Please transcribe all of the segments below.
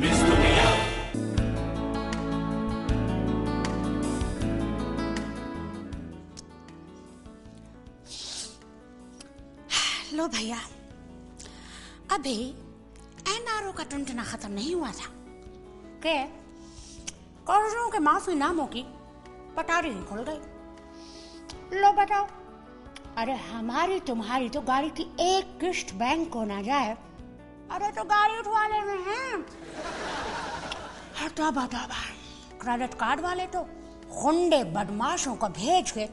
Miss दुनिया। लो भैया, अभी एनआरओ का टुनटुना खत्म नहीं हुआ था कि कर्जों के माफीनामों की पटारी ही खुल गई। लो बताओ, अरे हमारी तुम्हारी तो गाड़ी की एक किश्त बैंक को ना जाए, अरे तो गाड़ी उठवा ले में हैं। हटा बता क्रेडिट कार्ड वाले तो गुंडे बदमाशों को भेज के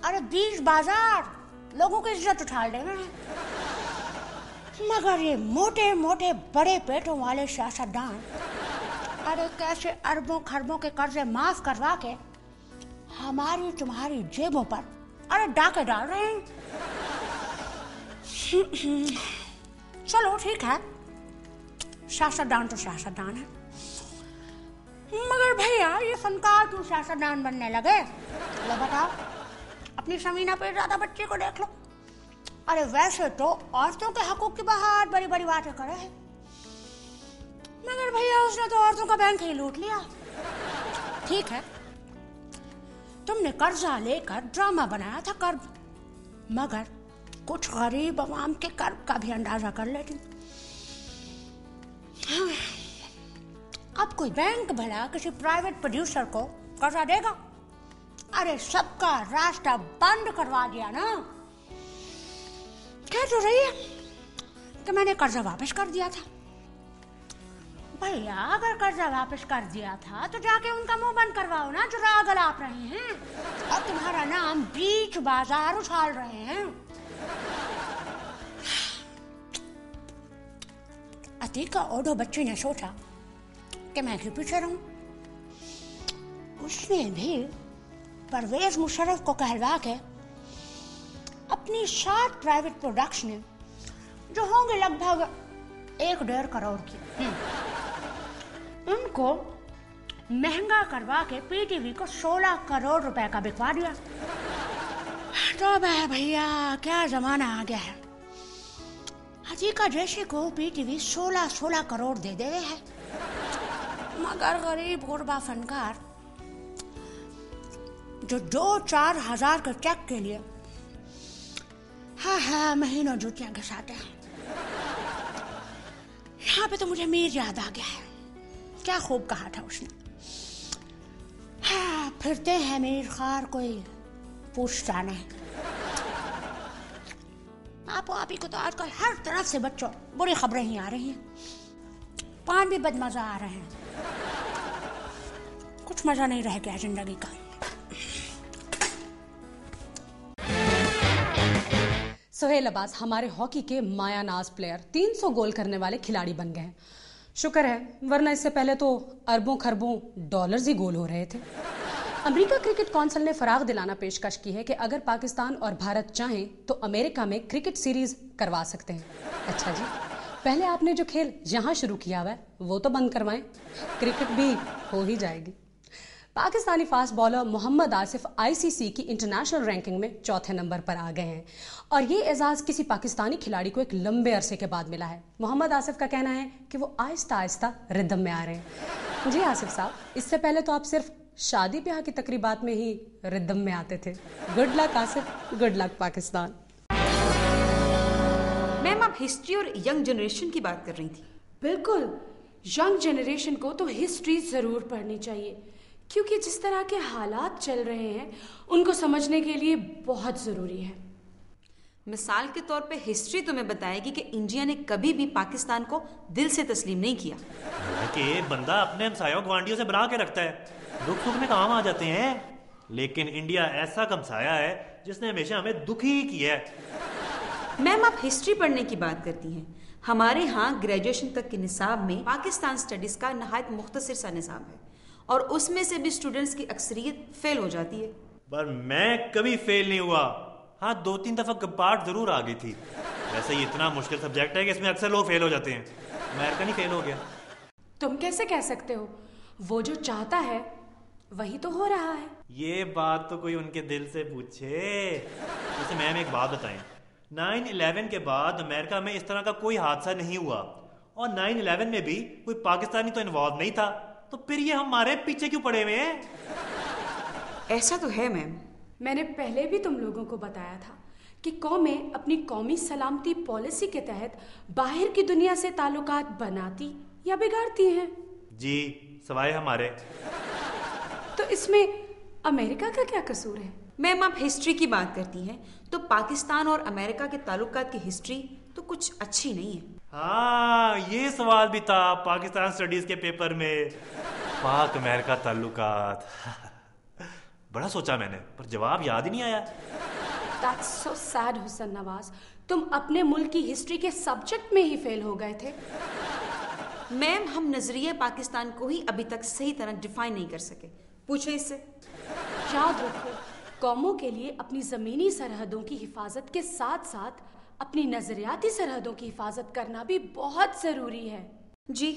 अरे 20 बाजार लोगों की इज्जत उठा ले रहे हैं। मगर ये मोटे मोटे बड़े पेटों वाले सियासतदान अरे कैसे अरबों खरबों के कर्जे माफ करवा के हमारी तुम्हारी जेबों पर अरे डाके डाल रहे हैं। चलो ठीक है, सियासतदान तो सियासतदान है, मगर भैया ये फनकार क्यों सियासतदान बनने लगे? लो बताओ, अपनी शमीना पे ज्यादा बच्चे को देख लो। अरे वैसे तो औरतों के हकूक की बहुत बड़ी बड़ी बातें करे हैं, मगर भैया उसने तो औरतों का बैंक ही लूट लिया। ठीक है, तुमने कर्जा लेकर ड्रामा बनाया था कर्ब, मगर कुछ गरीब अवाम के कर्ब का भी अंदाजा कर लेती। अब कोई बैंक भला किसी प्राइवेट प्रोड्यूसर को कर्जा देगा? अरे सबका रास्ता बंद करवा दिया ना। कह तो रही है कि मैंने कर्जा वापस कर दिया था। भैया अगर कर्जा वापस कर दिया था तो जाके उनका मुंह बंद करवाओ ना जो राग अलाप रहे हैं और तुम्हारा नाम बीच बाजार उछाल रहे हैं। अतीका ओडो बच्ची ने सोचा कि मैं क्यों पीछे रहूं। उसने भी परवेज मुशर्रफ को कहलवा के अपनी 7 प्राइवेट प्रोडक्शन जो होंगे लगभग 1.5 करोड़ की, उनको महंगा करवा के पीटीवी को 16 करोड़ रुपए का बिकवा दिया। तो भैया क्या जमाना आ गया है, हजीका जैसे को पीटीवी 16 करोड़ दे दे है, मगर गरीब गुरबा फनकार जो 2-4 हजार के चेक के लिए हाँ महीनों जूतियां घसाते हैं। यहाँ पे तो मुझे मीर याद आ गया है, क्या खूब कहा था उसने, हाँ फिरते हैं मीर खार कोई पूछता नहीं। आप ही को तो आजकल हर तरफ से बच्चों बुरी खबरें ही आ रही हैं, पान भी बदमजा आ रहे हैं, कुछ मजा नहीं रह गया जिंदगी का। सोहेल अब्बास हमारे हॉकी के मायानाज प्लेयर 300 गोल करने वाले खिलाड़ी बन गए हैं। शुक्र है, वरना इससे पहले तो अरबों खरबों डॉलर्स ही गोल हो रहे थे। अमेरिका क्रिकेट काउंसिल ने फराग दिलाना पेशकश की है कि अगर पाकिस्तान और भारत चाहें तो अमेरिका में क्रिकेट सीरीज करवा सकते हैं। अच्छा जी, पहले आपने जो खेल यहाँ शुरू किया हुआ है वो तो बंद करवाएं, क्रिकेट भी हो ही जाएगी। Pakistani fast bowler Mohammad Asif ICC की इंटरनेशनल रैंकिंग में 4थे नंबर पर आ गए हैं और ये एजाज किसी पाकिस्तानी खिलाड़ी को एक लंबे अरसे के बाद मिला है। मोहम्मद आसिफ का कहना है कि वो आहिस्ता आहिस्ता रिदम में आ रहे हैं। जी आसिफ साहब, इससे पहले तो आप सिर्फ शादी ब्याह की तकरीबात में ही रिदम में आते थे। Good luck Asif, good luck Pakistan. Ma'am आप हिस्ट्री और यंग जनरेशन की बात कर रही थी। बिल्कुल, यंग जनरेशन को तो हिस्ट्री जरूर पढ़नी चाहिए, क्योंकि जिस तरह के हालात चल रहे हैं उनको समझने के लिए बहुत जरूरी है। मिसाल के तौर पे हिस्ट्री तुम्हें बताएगी कि इंडिया ने कभी भी पाकिस्तान को दिल से तस्लीम नहीं किया। हालांकि बंदा अपने हमसायों गवांडियों से बना के रखता है, दुख सुख में काम आ जाते हैं, लेकिन इंडिया ऐसा कमसाया है जिसने हमेशा हमें दुखी किया है। मैम आप हिस्ट्री पढ़ने की बात करती हैं, हमारे यहाँ ग्रेजुएशन तक के निसाब में पाकिस्तान स्टडीज का नहायत मुख्तसर सा निसाब है और उसमें से भी स्टूडेंट्स की अक्सरियत फेल हो जाती है। पर मैं कभी फेल नहीं हुआ, हाँ 2-3 दफा पार्ट जरूर आ गई थी। वैसे ये इतना मुश्किल सब्जेक्ट है कि इसमें अक्सर लोग फेल हो जाते हैं, अमेरिका नहीं फेल हो गया। तुम कैसे कह सकते हो, वो जो चाहता है वही तो हो रहा है। ये बात तो कोई उनके दिल से पूछे। जैसे मैम एक बात बताएं, 9/11 के बाद अमेरिका में इस तरह का कोई हादसा नहीं हुआ और 9/11 में भी कोई पाकिस्तानी तो इन्वॉल्व नहीं था, तो फिर ये हमारे पीछे क्यों पड़े हुए हैं? ऐसा तो है मैम। मैंने पहले भी तुम लोगों को बताया था कि कौमें अपनी कौमी सलामती पॉलिसी के तहत बाहर की दुनिया से ताल्लुकात बनाती या बिगाड़ती हैं। जी, सवाए हमारे। तो इसमें अमेरिका का क्या कसूर है? मैम, आप हिस्ट्री की बात करती हैं तो पाकिस्तान और अमेरिका के ताल्लुकात की हिस्ट्री तो कुछ अच्छी नहीं है। हाँ, ये सवाल भी था पाकिस्तान स्टडीज के पेपर में, पाक अमेरिका ताल्लुकात। बड़ा सोचा मैंने, पर जवाब याद ही नहीं आया। That's so sad, हुसन नवाज। तुम अपने मुल्क की हिस्ट्री के सब्जेक्ट में ही फेल हो गए थे। मैम, हम नजरिया पाकिस्तान को ही अभी तक सही तरह डिफाइन नहीं कर सके। पूछे इससे। याद रखो, कौमों के लिए अपनी ज़मीनी सरहदों की हिफाजत के साथ साथ अपनी नजरियाती सरहदों की हिफाजत करना भी बहुत ज़रूरी है। जी,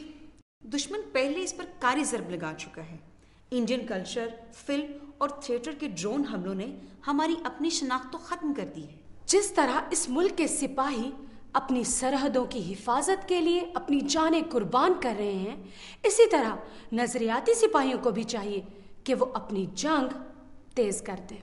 दुश्मन पहले इस पर कारी ज़रब लगा चुका है। इंडियन कल्चर, फिल्म और थिएटर के ड्रोन हमलों ने हमारी अपनी शनाख्त तो ख़त्म कर दी है। जिस तरह इस मुल्क के सिपाही अपनी सरहदों की हिफाजत के लिए अपनी जानें कुर्बान कर रहे हैं, इसी तरह नजरियाती सिपाहियों को भी चाहिए कि वो अपनी जंग तेज कर दें।